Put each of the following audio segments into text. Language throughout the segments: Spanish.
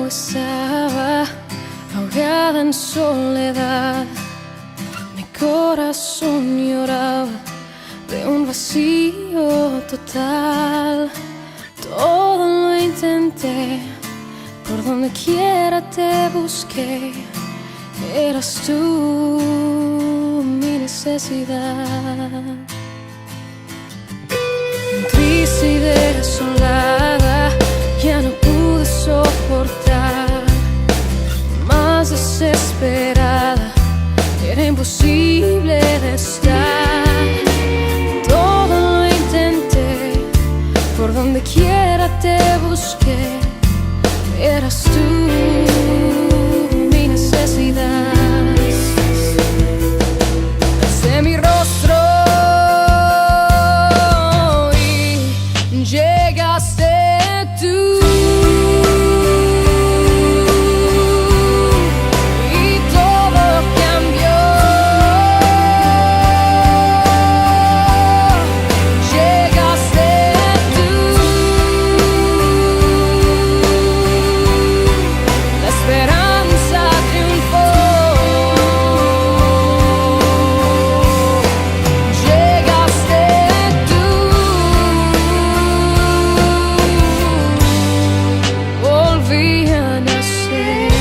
estaba ahogada en soledad. Mi corazón lloraba de un vacío total. Todo lo intenté, por donde quiera te busqué. Eras tú mi necesidad. Triste y desolada, ya no pude soportar. Más desesperada, era imposible de estar. Todo lo intenté, por donde quiera te busqué. Eras tú mi necesidad. Alcé mi rostro llegaste tú, y todo cambió. Llegaste tú, la esperanza triunfó. Llegaste tú, volví a nacer.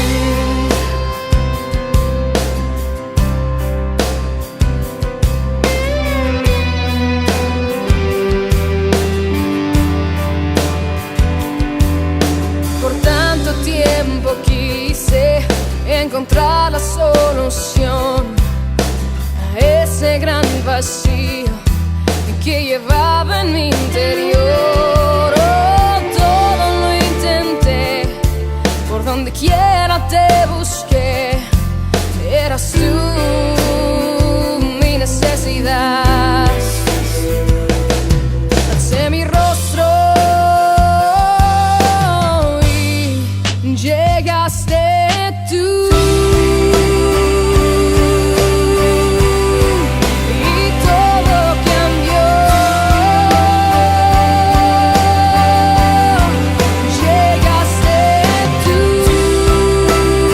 Por tanto tiempo quise encontrar la solución a ese gran vacío que llevaba en mi interior. Oh, todo lo intenté, por donde quiera te